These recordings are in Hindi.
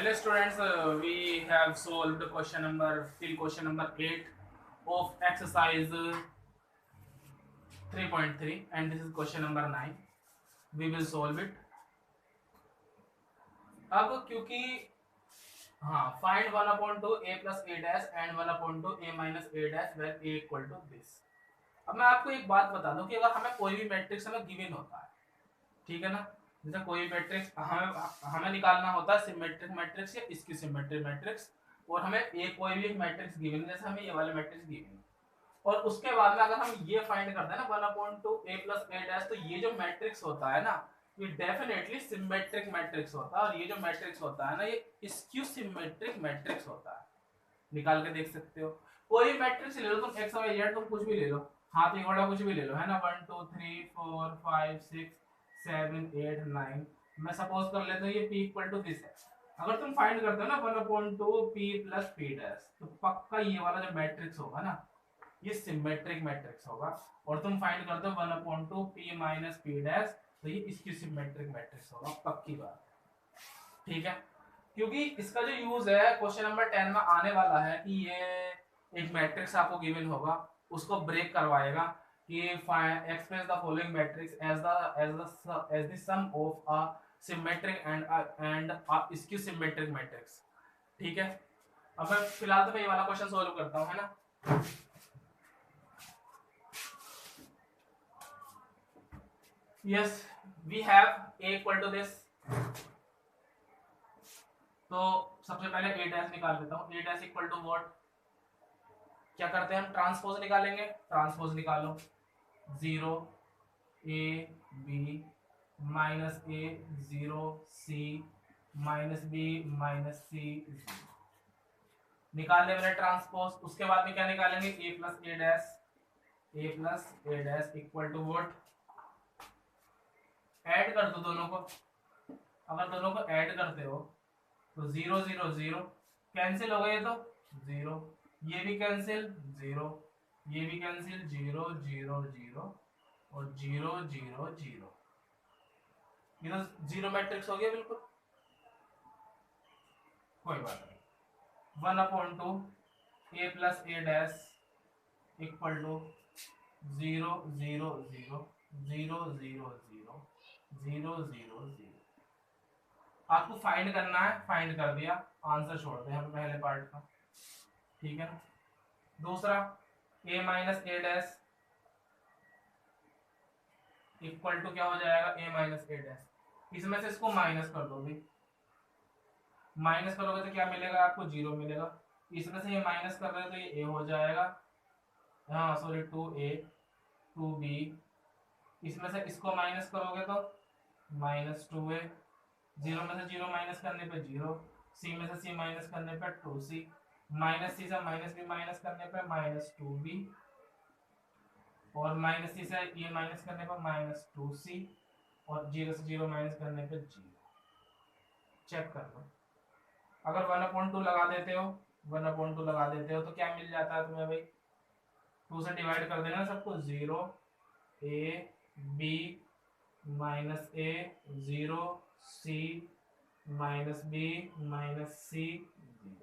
Hello students, we have solved question number 8 of exercise 3.3 and this is question number 9. We will solve it. अब क्योंकि हाँ find 1/2 a plus a dash and 1/2 a minus a dash where a equal to this. अब मैं आपको एक बात बता दूं कि अगर हमें कोई भी मैट्रिक्स हमें गिवन होता है, ठीक है ना, जैसे कोई मैट्रिक्स हमें हमें निकालना होता है सिमेट्रिक मैट्रिक्स या इसकी सिमेट्रिक मैट्रिक्स, और हमें एक कोई भी एक मैट्रिक्स गिवन है, जैसे हमें ये वाला मैट्रिक्स गिवन है, और उसके बाद में अगर हम ये फाइंड करते हैं ना 1/2 a plus a dash, तो ये जो मैट्रिक्स होता है ना ये डेफिनेटली सिमेट्रिक मैट्रिक्स होता है, और ये जो मैट्रिक्स होता है ना ये स्क्यू सिमेट्रिक मैट्रिक्स होता है। निकाल के देख सकते हो, कोई मैट्रिक्स ले लो तुम, एक्स वाई जेड तुम कुछ भी ले लो, हाथ में बड़ा कुछ भी ले लो, है ना, 1 2 3 4 5 6 7 8 9, मैं सपोज कर लेता हूँ ये p इक्वल टू दिस है। अगर तुम फाइंड करते हो ना 1/2 p प्लस p डैश, तो पक्का ये वाला जो मैट्रिक्स होगा ना ये सिमेट्रिक मैट्रिक्स होगा, और तुम फाइंड करते हो 1/2 p माइनस p डैश, तो ये इसकी सिमेट्रिक मैट्रिक्स होगा, पक्की बात, ठीक है। क्योंकि इसका जो यूज है क्वेश्चन नंबर 10 में आने वाला है कि ये एक मैट्रिक्स आपको गिवन होगा, उसको ब्रेक करवाएगा कि express the following matrix as the sum of a symmetric and a skew symmetric matrix, ठीक है। अब मैं फिलहाल तो मैं ये वाला क्वेश्चन सॉल्व करता हूं, है ना। Yes, we have a equal to this, तो सबसे पहले a डैश निकाल लेता हूं। a dash equal to what, क्या करते हैं हम, ट्रांसपोज निकालेंगे, ट्रांसपोज निकालो, 0 a b minus a 0 c minus b minus c 0, निकाल ले मैंने ट्रांसपोज। उसके बाद में क्या निकालेंगे, a plus a dash equal to what, add कर दो दोनों को, अगर दोनों को ऐड करते हो तो 0 0 0 कैंसिल हो गए, तो 0, ये भी कैंसिल 0, ये भी कैंसिल 0 0 0 और 0 0 0, ये तो जीरो मैट्रिक्स हो गया बिल्कुल, कोई बात नहीं। 1/2 a plus a dash equal to 0 0 0 0 0 0 0 0 0, आपको फाइंड करना है, फाइंड कर दिया, आंसर छोड़ दें हम पहले पार्ट का, ठीक है ना। दूसरा a minus a dash equal to क्या हो जाएगा, a माइनस a डैश, इसमें से इसको माइनस कर दोगे, माइनस करोगे तो क्या मिलेगा आपको, 0 मिलेगा, इसमें से ये माइनस कर रहे हो तो ये a हो जाएगा, हाँ सॉरी 2a 2b, इसमें से इसको माइनस करोगे तो माइनस 2a, 0 में से 0 माइनस करने पे 0, c में से c माइनस करने पे 2c, माइनस c से माइनस b माइनस करने पे माइनस 2b, और माइनस c से ये माइनस करने पर माइनस 2c, और 0 से 0 माइनस करने पे 0। चेक कर लो, अगर 1/2 लगा देते हो, 1/2 लगा देते हो तो क्या मिल जाता है तुम्हें भाई, 2 से डिवाइड कर देना सबको, 0 a b minus a 0 c minus b minus c 0।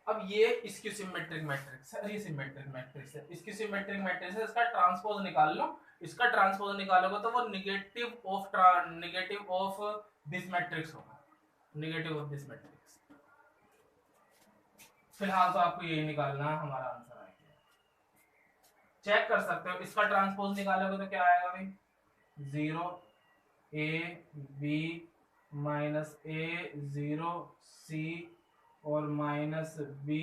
अब ये इसकी सिमेट्रिक मैट्रिक्स है, ये सिमेट्रिक मैट्रिक्स है, इसकी सिमेट्रिक मैट्रिक्स है, इसका ट्रांसपोज निकाल लो, इसका ट्रांसपोज निकालोगे तो वो नेगेटिव ऑफ दिस मैट्रिक्स होगा, नेगेटिव ऑफ दिस मैट्रिक्स। फिलहाल तो आपको यही निकालना है, हमारा आंसर आ गया, चेक कर सकते हो, इसका ट्रांसपोज निकालोगे तो क्या आएगा भाई, 0 a b minus a 0 c और minus b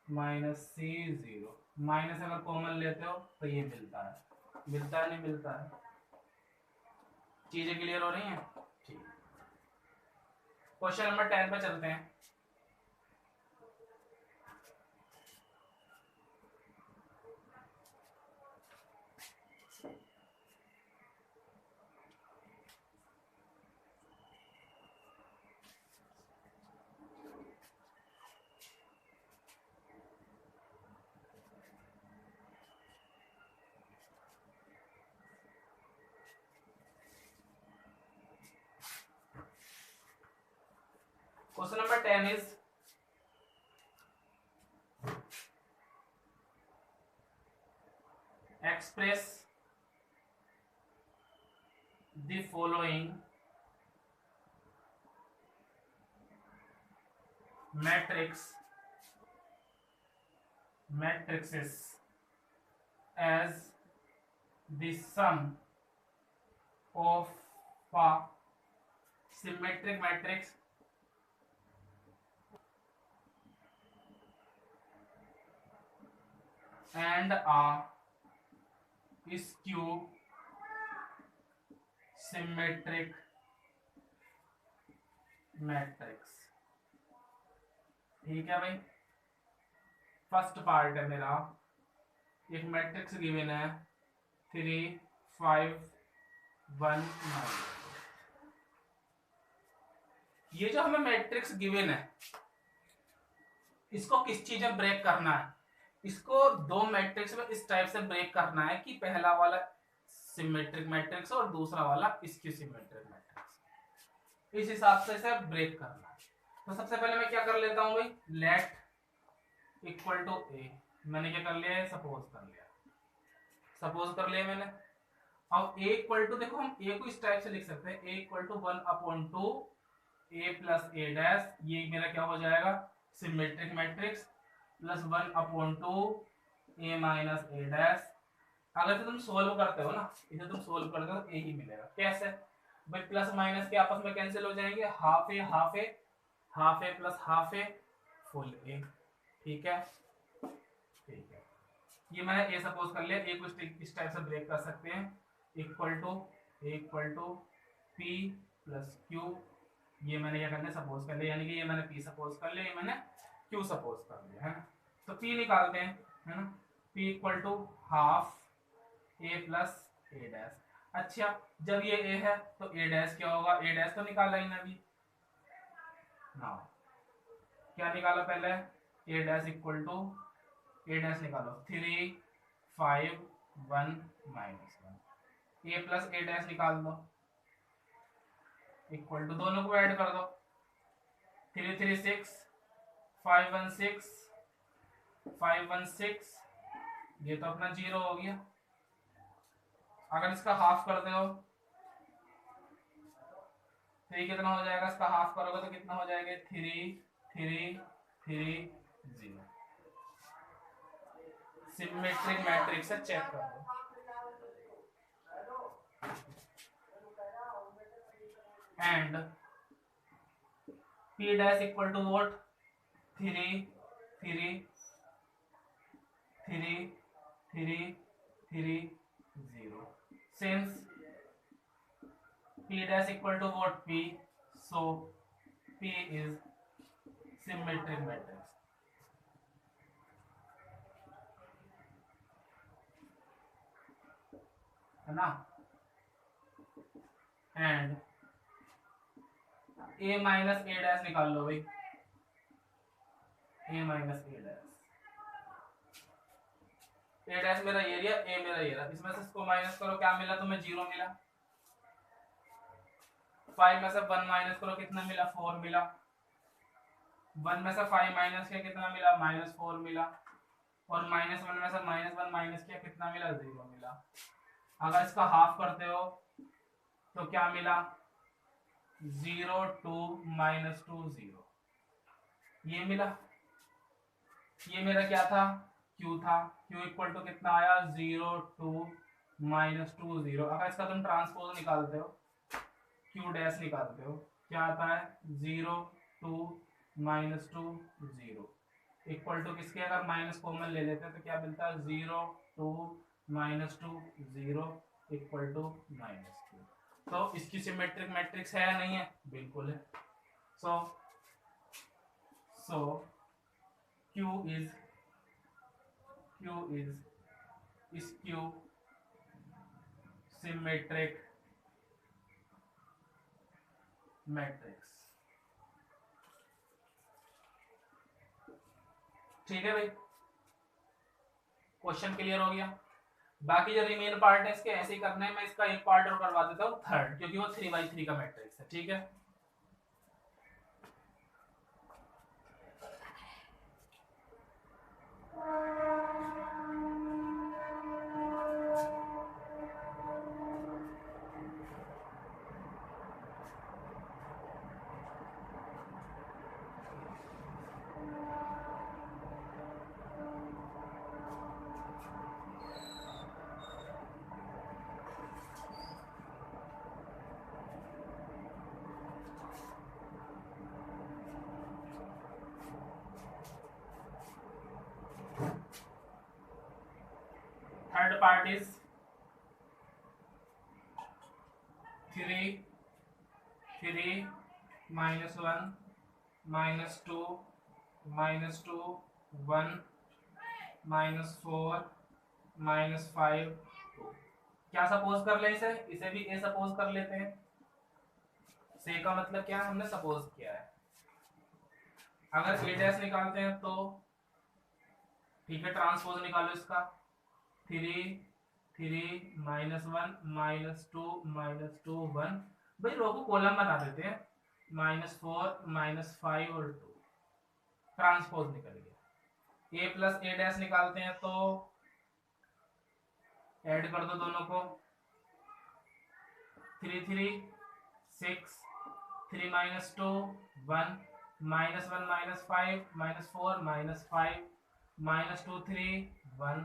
minus c 0, minus अगर कॉमन लेते हो तो ये मिलता है, मिलता है नहीं मिलता है, चीजें क्लियर हो रही हैं, ठीक। क्वेश्चन नंबर 10 पे चलते हैं। Question number 10 is express the following matrices as the sum of a symmetric matrix and a skew symmetric matrix। ठीक है भाई, फर्स्ट पार्ट है मेरा, एक मैट्रिक्स गिवन है 3 5 1 9। ये जो हमें मैट्रिक्स गिवन है इसको किस चीज में ब्रेक करना है, इसको दो मैट्रिक्स में इस टाइप से ब्रेक करना है कि पहला वाला सिमेट्रिक मैट्रिक्स और दूसरा वाला स्क्यू सिमेट्रिक मैट्रिक्स, इस हिसाब से इसे ब्रेक करना है। तो सबसे पहले मैं क्या कर लेता हूं भाई, लेट इक्वल टू ए, मैंने क्या कर लिया, सपोज कर लिया मैंने। अब ए इक्वल टू, देखो हम ए को इस टाइप से लिख सकते हैं, A equal to 1/2 A plus A dash, ये मेरा क्या हो जाएगा symmetric matrix, plus 1/2 A minus A dash. अगर तुम सोल्व करते हो ना, इसे तुम सोल्व करते हो तो ए ही मिलेगा। कैसे भाई, प्लस माइनस के आपस में कैंसिल हो जाएंगे, half A half A, half A plus half a full ए। ठीक है, ठीक है, ये मैंने ए सपोज कर लिया। ए को इस टाइप से ब्रेक कर सकते हैं, equal to P plus Q, ये मैंने क्या करना सपोज कर लिया, यानी कि ये मैंने पी सपोज कर लिया, ये मैंने क्यू सपोज कर लिया, है ना। तो पी निकालते हैं, है ना, P equal to half A plus A dash. अच्छा, जब ये ए है तो ए डैश क्या होगा, ए डैश तो निकाला ही ना अभी ना, क्या निकाला पहले, A dash equal to, A dash निकालो 3 5 1 -1, ए प्लस ए डैश निकाल दो, इक्वल टू, दोनों को ऐड कर दो, 3 3 6 5 1 6 5 1 6, ये तो अपना 0 हो गया। अगर इसका हाफ करते हो तो ये कितना हो जाएगा, इसका हाफ करोगे तो कितना हो जाएगा, 3 3 3 0। सिमेट्रिक मैट्रिक्स है, चेक कर दो। And P dash equal to what, 3 3 3 3 3 0। Since P dash equal to what, P, so P is symmetric matrix, है ना। And A minus A dash निकाल लो भाई, A minus A dash, A dash मेरा एरिया, ए मेरा एरिया, इसमें से इसको माइनस करो, क्या मिला तुम्हें, 0 मिला। 5 में से 1 माइनस करो, कितना मिला, 4 मिला। 1 में से 5 माइनस किया, कितना मिला, -4 मिला। और -1 में से -1 माइनस किया, कितना मिला, 0 मिला। अगर इसका हाफ करते हो तो क्या मिला, 0 2 -2 0, ये मिला। ये मेरा क्या था, Q था, Q इक्वल टू कितना आया, 0 2 -2 0। अगर इसका तुम ट्रांसपोज निकालते हो, Q डैश निकालते हो, क्या आता है, 0 2 -2 0 इक्वल टू किसके, अगर माइनस कॉमन ले लेते हैं तो क्या मिलता है, 0 2 -2 0 इक्वल टू -2। तो इसकी सिमेट्रिक मैट्रिक्स है या नहीं है, बिल्कुल है। सो Q is skew symmetric matrix। ठीक है भाई, क्वेश्चन क्लियर हो गया। बाकी जो रिमेन पार्ट है इसके ऐसे ही करने हैं, मैं इसका एक पार्ट और करवा देता हूँ, थर्ड, क्योंकि वो 3 by 3 का मैट्रिक्स है। ठीक है, थर्ड पार्ट इज 3 3 -1 -2 -2 1 -4 -5 2। क्या सपोज कर ले इसे भी ए सपोज कर लेते हैं। से का मतलब क्या हमने सपोज किया है। अगर ए डैश निकालते हैं तो ठीक है, ट्रांसपोज निकालो इसका। 3 3 -1 -2 -2 1। भाई रो को कॉलम बना देते हैं। -4 -5 और 2 ट्रांसपोज निकल गया। ए प्लस ए डैश निकालते हैं तो ऐड कर दो दोनों को। 3 3 6 3 -2 1 -1 -5 -4 -5 -2 3 1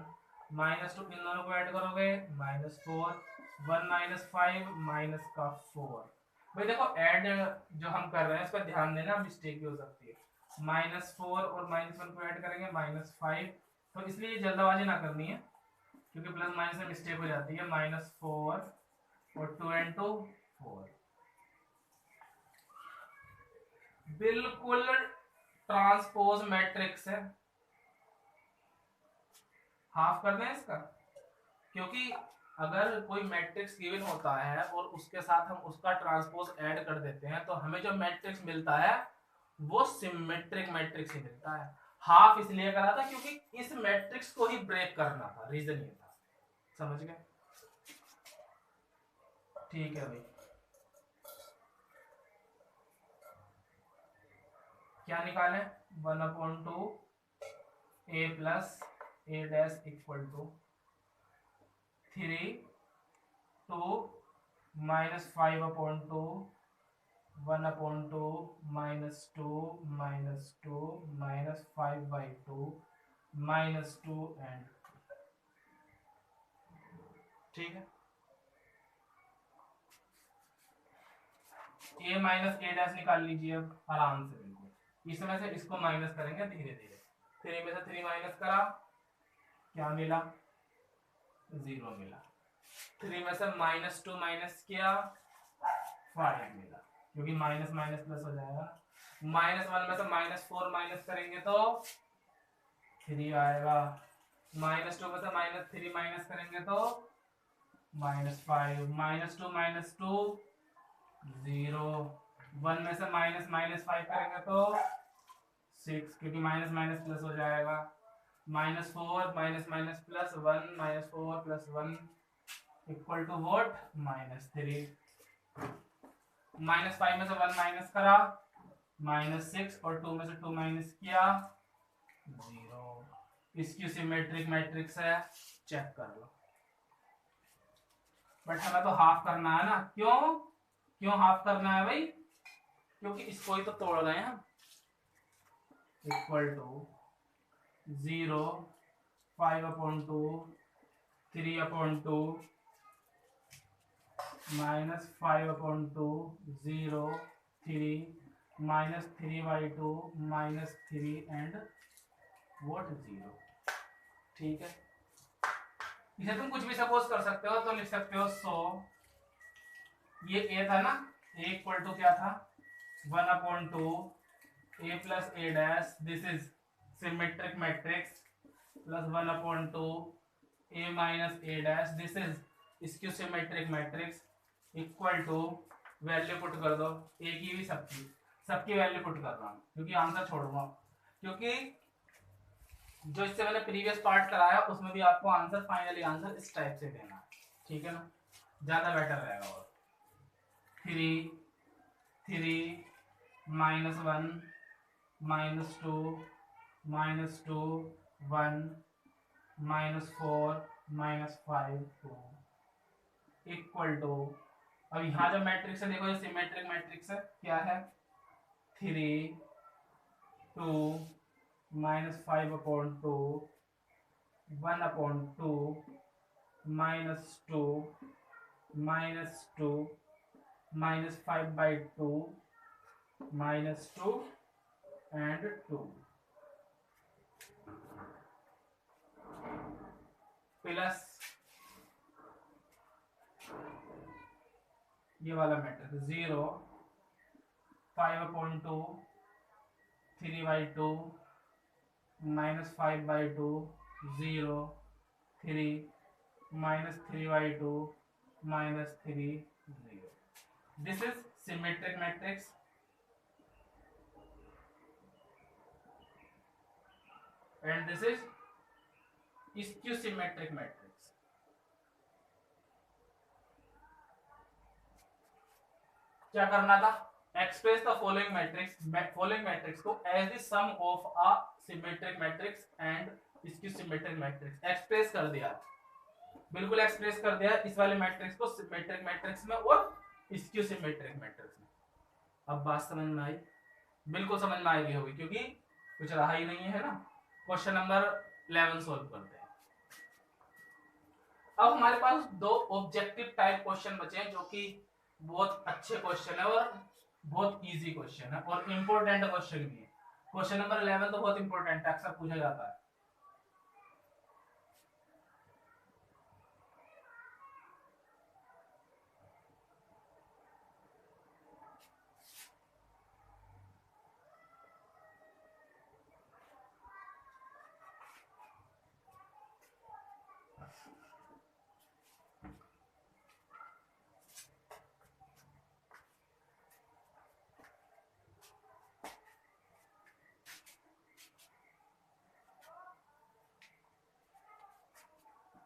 -2 इन दोनों को ऐड करोगे -4 1 -5 माइनस का 4। भाई देखो ऐड जो हम कर रहे हैं इस पर ध्यान देना, मिस्टेक भी हो सकती है। -4 और -1 को ऐड करेंगे -5, तो इसलिए जल्दबाजी ना करनी है क्योंकि प्लस माइनस में मिस्टेक हो जाती है। -4 और 2 and 2 4। बिल्कुल ट्रांसपोज मैट्रिक्स है। हाफ कर दें इसका, क्योंकि अगर कोई मैट्रिक्स गिवन होता है और उसके साथ हम उसका ट्रांसपोज ऐड कर देते हैं तो हमें जो मैट्रिक्स मिलता है वो सिमेट्रिक मैट्रिक्स ही मिलता है। हाफ इसलिए करा था क्योंकि इस मैट्रिक्स को ही ब्रेक करना था, रीजन ये था। समझ गए? ठीक है भाई, क्या निकाले? 1/2 a plus a dash equal to 3 2 -5/2 1/2 -2 -2 -5/2 -2 and ठीक है। a माइनस ए डैश निकाल लीजिए अब आराम से, बिल्कुल इसमें से इसको माइनस करेंगे धीरे धीरे। 3 में से 3 माइनस करा, क्या मिला? 0 मिला। 3 में से -2 माइनस किया, 5 मिला, क्योंकि माइनस माइनस प्लस हो जाएगा। -1 में से -4 माइनस करेंगे तो 3 आएगा। -2 में से -3 माइनस करेंगे तो -5। -2 0। 1 में से -5 करेंगे तो 6, क्योंकि माइनस माइनस प्लस हो जाएगा। -4 minus plus 1 -4 plus 1 equal to what? -3। -5 में से 1 माइनस करा, -6 और 2 में से 2 माइनस किया, 0। इसकी सिमेट्रिक मैट्रिक्स है, चेक कर लो। बट हमें तो हाफ करना है ना। क्यों हाफ करना है भाई? क्योंकि इसको ही तो तोड़ रहे हैं हम। Equal to 0 5/2 3/2 -5/2 0 3 -3/2 -3 and what? 0। ठीक है, इसे तुम कुछ भी सपोज कर सकते हो, तो लिख सकते हो 100। ये a था ना, a इक्वल टू क्या था? 1/2 a plus a dash, this is symmetric matrix, plus 1/2 a minus a dash, this is skew symmetric matrix, equal to value put कर दो, a की भी सबकी वैल्यू पुट कर रहा हूँ क्योंकि आंसर छोड़ूंगा, क्योंकि जो इससे मैंने प्रीवियस पार्ट कराया उसमें भी आपको आंसर, फाइनली आंसर इस टाइप से देना है। ठीक है ना, ज्यादा बेटर रहेगा। और 3 -1 -2 -2 1 -4 -5 2 इक्वल टू, अब यहाँ जो मैट्रिक्स है देखो, ये सिमेट्रिक मैट्रिक्स है, क्या है 3 2 -5/2 1/2 -2 -2 -5/2 -2 and 2 प्लस ये वाला matrix 0 5/2 3/2 -5/2 0 3 -3/2 -3 0. This is symmetric matrix and this is skew symmetric matrix. क्या करना था, एक्सप्रेस द फॉलोइंग मैट्रिक्स को as the sum of a symmetric matrix and skew symmetric matrix. Express कर दिया, बिल्कुल एक्सप्रेस कर दिया इस वाले मैट्रिक्स को सिमेट्रिक मैट्रिक्स में और स्क्यू सिमेट्रिक मैट्रिक्स में। अब बात समझ में आई, बिल्कुल समझ में आएगी होगी क्योंकि कुछ रहा ही नहीं है ना। क्वेश्चन नंबर 11 सोल्व करते हैं। अब हमारे पास दो ऑब्जेक्टिव टाइप क्वेश्चन बचे हैं जो कि बहुत अच्छे क्वेश्चन है और बहुत इजी क्वेश्चन है और इंपॉर्टेंट क्वेश्चन भी है। क्वेश्चन नंबर 11 तो बहुत इंपॉर्टेंट है, अक्सर पूछा जाता है।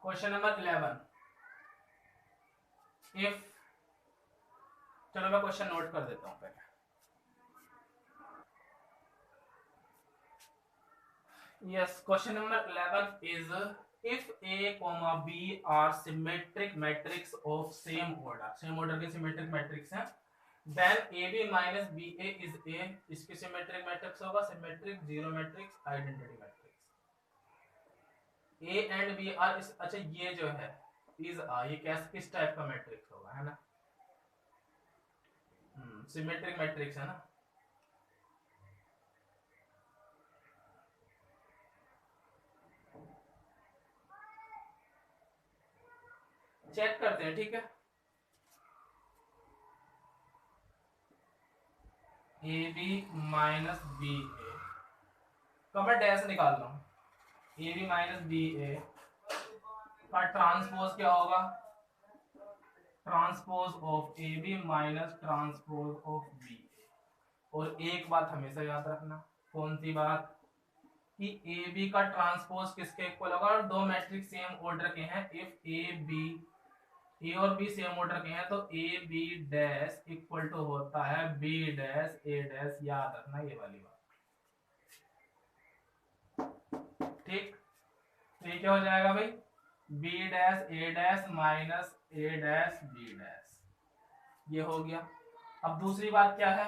क्वेश्चन नंबर 11, इफ, चलो मैं क्वेश्चन नोट कर देता हूं पहले। Yes, question number 11 is if a, b are symmetric matrix of same order, same order के सिमेट्रिक मैट्रिक्स हैं, then ab minus ba is a, इसकी सिमेट्रिक मैट्रिक्स होगा symmetric zero matrix identity matrix. A and B are, अच्छा ये जो है इज ये कैसे किस टाइप का मैट्रिक्स होगा, है ना, सिमेट्रिक मैट्रिक्स है ना। चेक करते हैं, ठीक है। A B minus B A का मैं डैश निकाल रहा हूं, A B minus B A का ट्रांसपोज क्या होगा, transpose of A B minus transpose of B A. और एक बात हमेशा याद रखना, कौन सी बात, कि ए बी का ट्रांसपोज किसके इक्वल होगा, और दो मैट्रिक्स सेम ऑर्डर के हैं, इफ ए बी, ए और बी सेम ऑर्डर के हैं तो A B dash equal to होता है बी डैश ए डैश, याद रखना ये वाली बात, ठीक। तो ये क्या हो जाएगा भाई, B dash A dash minus A dash B dash, ये हो गया। अब दूसरी बात क्या है,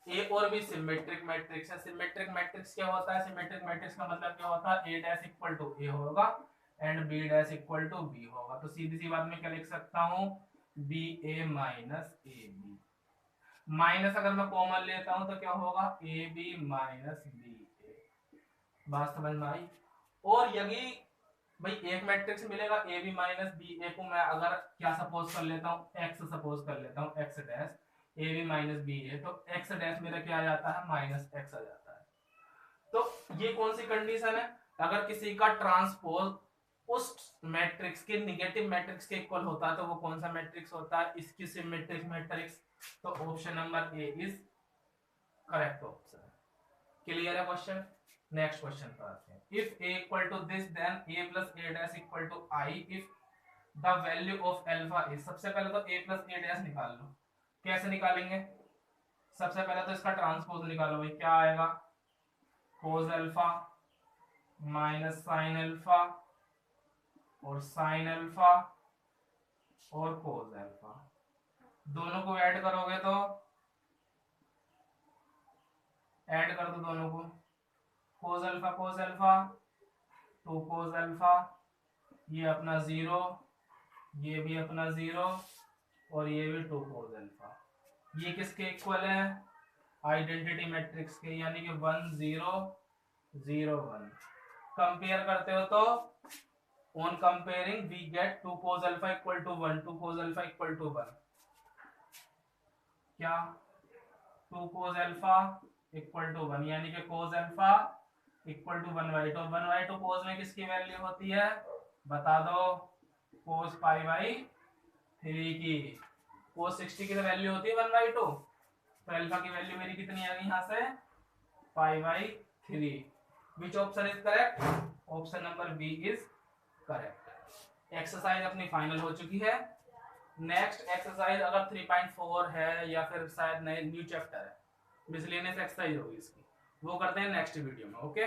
ए और बी सिमेट्रिक मैट्रिक्स है। सिमेट्रिक मैट्रिक्स क्या होता है, सिमेट्रिक मैट्रिक्स का मतलब क्या होता है, A dash equal to A होगा and B dash equal to B होगा। तो सीधी सी बात में क्या लिख सकता हूं, B A minus A B, minus अगर मैं कॉमन लेता हूं तो क्या होगा, A B minus B A. बात समझ में आई। और यदि भाई एक मैट्रिक्स मिलेगा ए बी माइनस बी ए को मैं अगर क्या सपोज कर लेता हूँ, एक्स सपोज कर लेता हूँ, X dash A B minus B A, तो एक्स डैश मेरा क्या आ जाता है, माइनस एक्स आ जाता है। तो ये कौन सी कंडीशन है, अगर किसी का ट्रांसपोज उस मैट्रिक्स के निगेटिव मैट्रिक्स के इक्वल होता है तो वो कौन सा मैट्रिक्स होता है, इसकी सिमेट्रिक मैट्रिक्स। तो option number A is correct option. Clear है क्वेश्चन। नेक्स्ट क्वेश्चन पर आते हैं, if a equal to this then a plus a dash equal to i if the value of alpha is. सबसे पहले तो a प्लस a डैश निकाल लो, कैसे निकालेंगे, सबसे पहले तो इसका ट्रांसपोज निकालो भाई, क्या आएगा, cos alpha minus sine alpha और साइन अल्फा और कोस अल्फा, दोनों को ऐड करोगे तो ऐड कर दो दोनों को, कोस अल्फा 2 कोस अल्फा, ये अपना 0, ये भी अपना 0 और ये भी 2 कोस अल्फा। ये किसके इक्वल है? आइडेंटिटी मैट्रिक्स के, यानी कि 1 0 0 1। कंपेयर करते हो तो on comparing we get 2 cos alpha equal to 1, 2 cos alpha equal to 1, क्या 2 cos अल्फा इक्वल टू 1, यानी कि cos alpha equal to 1/2। 1/2 cos में किसकी वैल्यू होती है बता दो? cos पाई बाई 3 की। cos 60 की तो वैल्यू होती है 1/2, तो अल्फा की वैल्यू मेरी कितनी आ गई यहाँ से? Pi by 3। Which option is correct? Option number B is correct. Exercise अपनी फाइनल हो चुकी है। नेक्स्ट एक्सरसाइज अगर 3.4 है या फिर शायद नए न्यू चैप्टर है, मिसलेनियस एक्सरसाइज होगी इसकी, वो करते हैं नेक्स्ट वीडियो में। ओके।